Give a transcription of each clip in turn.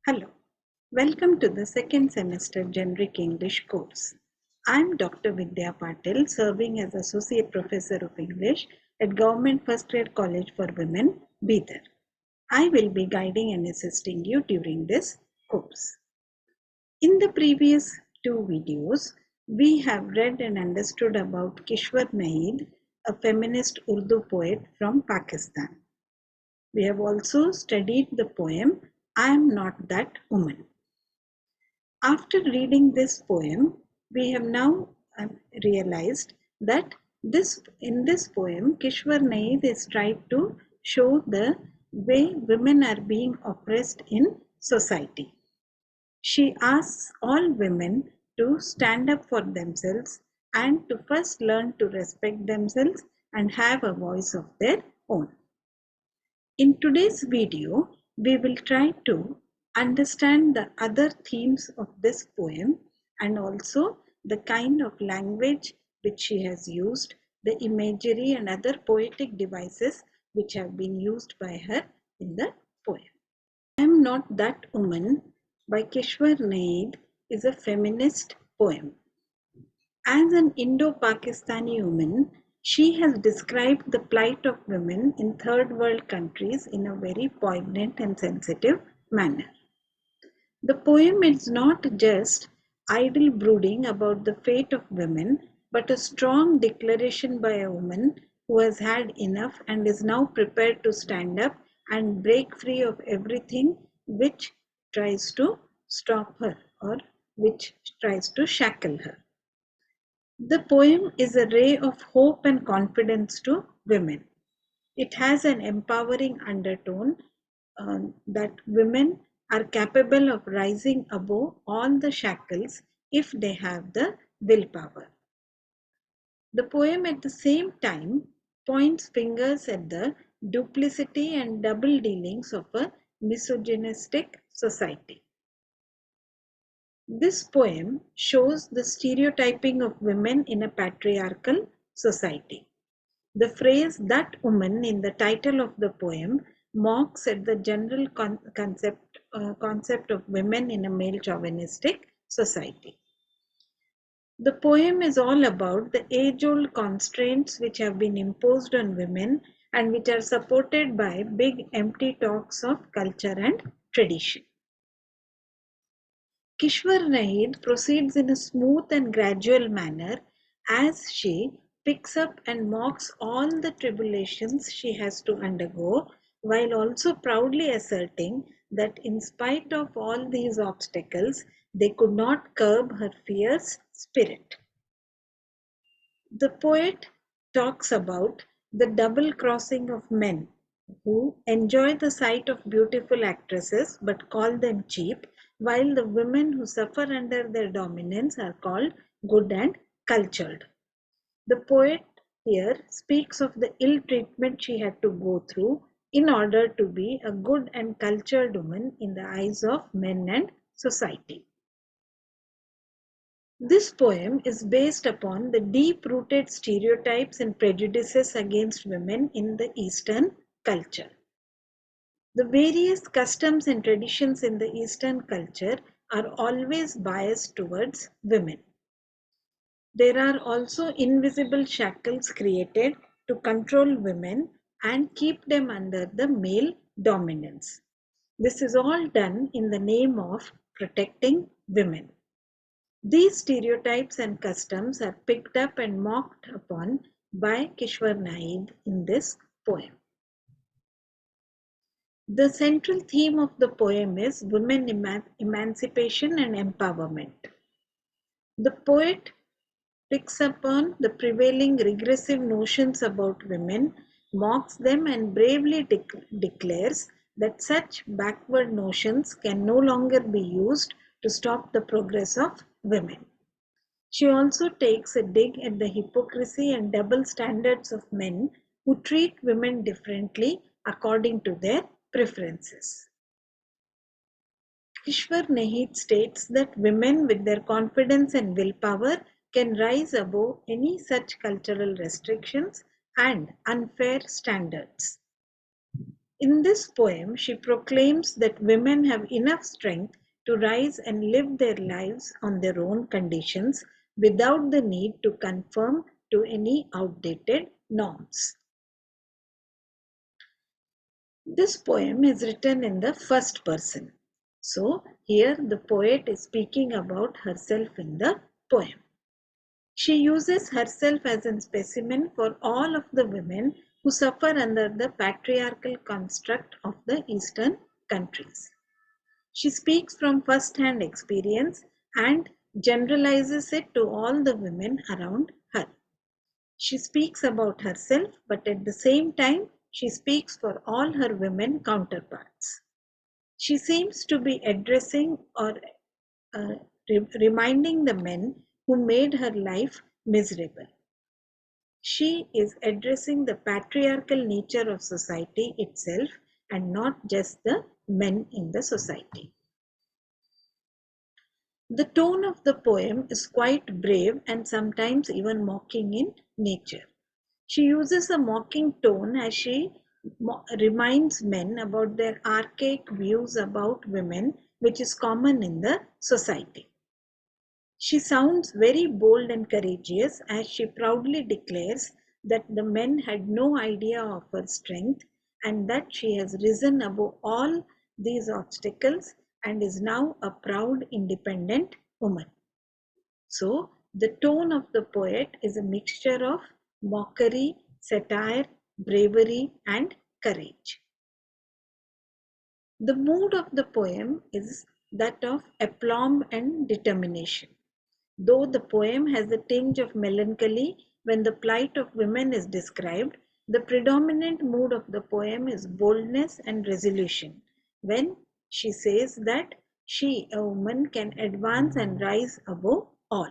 Hello, welcome to the second semester Generic English course. I am Dr. Vidya Patil, serving as Associate Professor of English at Government First Grade College for Women, Bidar. I will be guiding and assisting you during this course. In the previous two videos, we have read and understood about Kishwar Naheed, a feminist Urdu poet from Pakistan. We have also studied the poem I Am Not That Woman. After reading this poem, we have now realized that in this poem, Kishwar Naid is trying to show the way women are being oppressed in society. She asks all women to stand up for themselves and to first learn to respect themselves and have a voice of their own. In today's video, we will try to understand the other themes of this poem and also the kind of language which she has used, the imagery and other poetic devices which have been used by her in the poem. I Am Not That Woman by Kishwar Naid is a feminist poem. As an Indo-Pakistani woman, she has described the plight of women in third world countries in a very poignant and sensitive manner. The poem is not just idle brooding about the fate of women, but a strong declaration by a woman who has had enough and is now prepared to stand up and break free of everything which tries to stop her or which tries to shackle her. The poem is a ray of hope and confidence to women. It has an empowering undertone that women are capable of rising above all the shackles if they have the willpower. The poem at the same time points fingers at the duplicity and double dealings of a misogynistic society. This poem shows the stereotyping of women in a patriarchal society. The phrase "that woman" in the title of the poem mocks at the general concept of women in a male chauvinistic society. The poem is all about the age-old constraints which have been imposed on women and which are supported by big empty talks of culture and tradition. Kishwar Naheed proceeds in a smooth and gradual manner as she picks up and mocks all the tribulations she has to undergo, while also proudly asserting that in spite of all these obstacles, they could not curb her fierce spirit. The poet talks about the double crossing of men who enjoy the sight of beautiful actresses but call them cheap, while the women who suffer under their dominance are called good and cultured. The poet here speaks of the ill treatment she had to go through in order to be a good and cultured woman in the eyes of men and society. This poem is based upon the deep-rooted stereotypes and prejudices against women in the Eastern culture. The various customs and traditions in the Eastern culture are always biased towards women. There are also invisible shackles created to control women and keep them under the male dominance. This is all done in the name of protecting women. These stereotypes and customs are picked up and mocked upon by Kishwar Naid in this poem. The central theme of the poem is women emancipation and empowerment. The poet picks up on the prevailing regressive notions about women, mocks them and bravely declares that such backward notions can no longer be used to stop the progress of women. She also takes a dig at the hypocrisy and double standards of men who treat women differently according to their preferences. Kishwar Naheed states that women with their confidence and willpower can rise above any such cultural restrictions and unfair standards. In this poem, she proclaims that women have enough strength to rise and live their lives on their own conditions without the need to conform to any outdated norms. This poem is written in the first person. So, here the poet is speaking about herself in the poem. She uses herself as a specimen for all of the women who suffer under the patriarchal construct of the Eastern countries. She speaks from first-hand experience and generalizes it to all the women around her. She speaks about herself, but at the same time, she speaks for all her women counterparts. She seems to be addressing or reminding the men who made her life miserable. She is addressing the patriarchal nature of society itself and not just the men in the society. The tone of the poem is quite brave and sometimes even mocking in nature. She uses a mocking tone as she reminds men about their archaic views about women, which is common in the society. She sounds very bold and courageous as she proudly declares that the men had no idea of her strength and that she has risen above all these obstacles and is now a proud, independent woman. So, the tone of the poet is a mixture of mockery, satire, bravery, and courage. The mood of the poem is that of aplomb and determination. Though the poem has a tinge of melancholy when the plight of women is described, the predominant mood of the poem is boldness and resolution when she says that she, a woman, can advance and rise above all.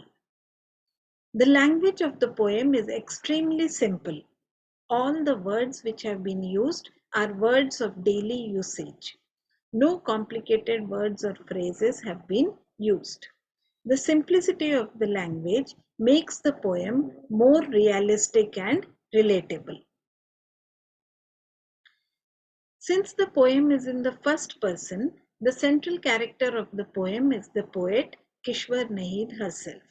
The language of the poem is extremely simple. All the words which have been used are words of daily usage. No complicated words or phrases have been used. The simplicity of the language makes the poem more realistic and relatable. Since the poem is in the first person, the central character of the poem is the poet Kishwar Naheed herself.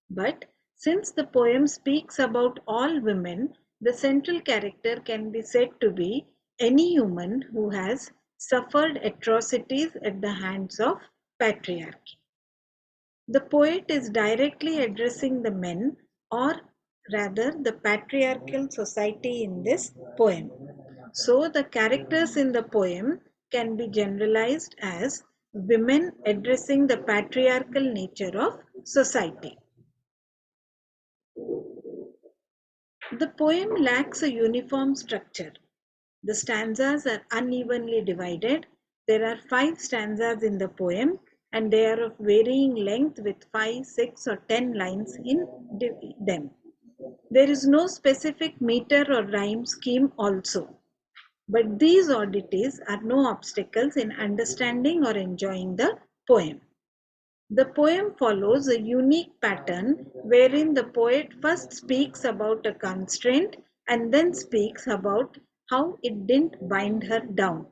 But since the poem speaks about all women, the central character can be said to be any human who has suffered atrocities at the hands of patriarchy. The poet is directly addressing the men, or rather the patriarchal society in this poem. So the characters in the poem can be generalized as women addressing the patriarchal nature of society. The poem lacks a uniform structure. The stanzas are unevenly divided. There are 5 stanzas in the poem and they are of varying length with 5, 6 or 10 lines in them. There is no specific meter or rhyme scheme also. But these oddities are no obstacles in understanding or enjoying the poem. The poem follows a unique pattern wherein the poet first speaks about a constraint and then speaks about how it didn't bind her down.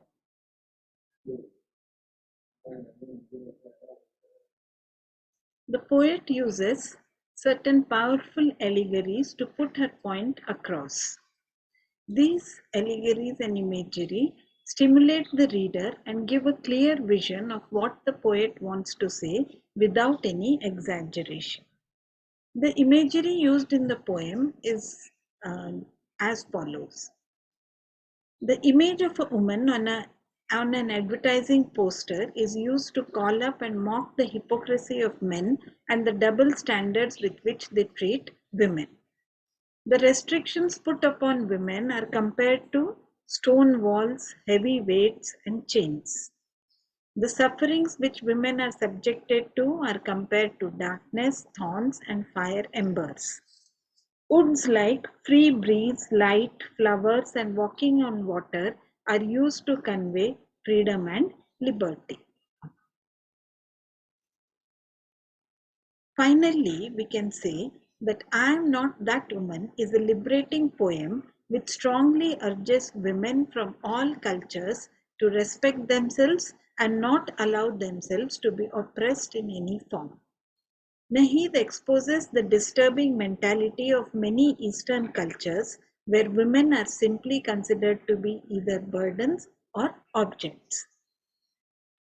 The poet uses certain powerful allegories to put her point across. These allegories and imagery stimulate the reader and give a clear vision of what the poet wants to say without any exaggeration. The imagery used in the poem is as follows. The image of a woman on an advertising poster is used to call up and mock the hypocrisy of men and the double standards with which they treat women. The restrictions put upon women are compared to stone walls, heavy weights, and chains. The sufferings which women are subjected to are compared to darkness, thorns, and fire embers. Woods like free breeze, light, flowers, and walking on water are used to convey freedom and liberty. Finally, we can say that I Am Not That Woman is a liberating poem which strongly urges women from all cultures to respect themselves and not allow themselves to be oppressed in any form. Naheed exposes the disturbing mentality of many Eastern cultures where women are simply considered to be either burdens or objects.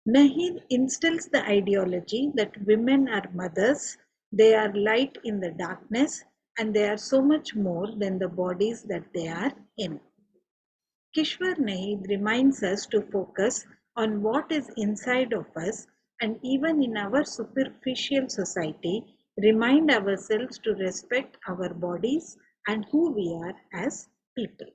Naheed instills the ideology that women are mothers, they are light in the darkness, and they are so much more than the bodies that they are in. Kishwar Naheed reminds us to focus on what is inside of us and even in our superficial society, remind ourselves to respect our bodies and who we are as people.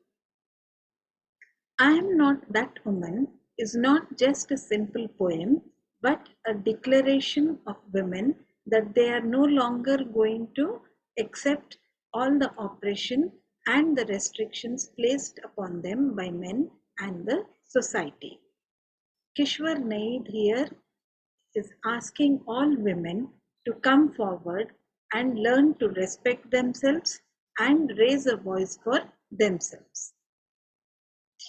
I am not that woman is not just a simple poem, but a declaration of women that they are no longer going to accept all the oppression and the restrictions placed upon them by men and the society. Kishwar Naid here is asking all women to come forward and learn to respect themselves and raise a voice for themselves.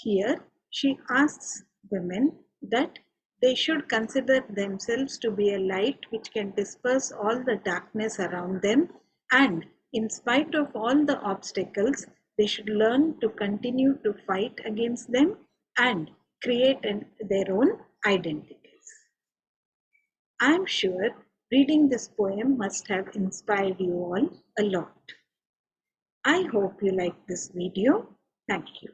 Here, she asks women that they should consider themselves to be a light which can disperse all the darkness around them, and in spite of all the obstacles, they should learn to continue to fight against them and create their own identities. I am sure reading this poem must have inspired you all a lot. I hope you like this video. Thank you.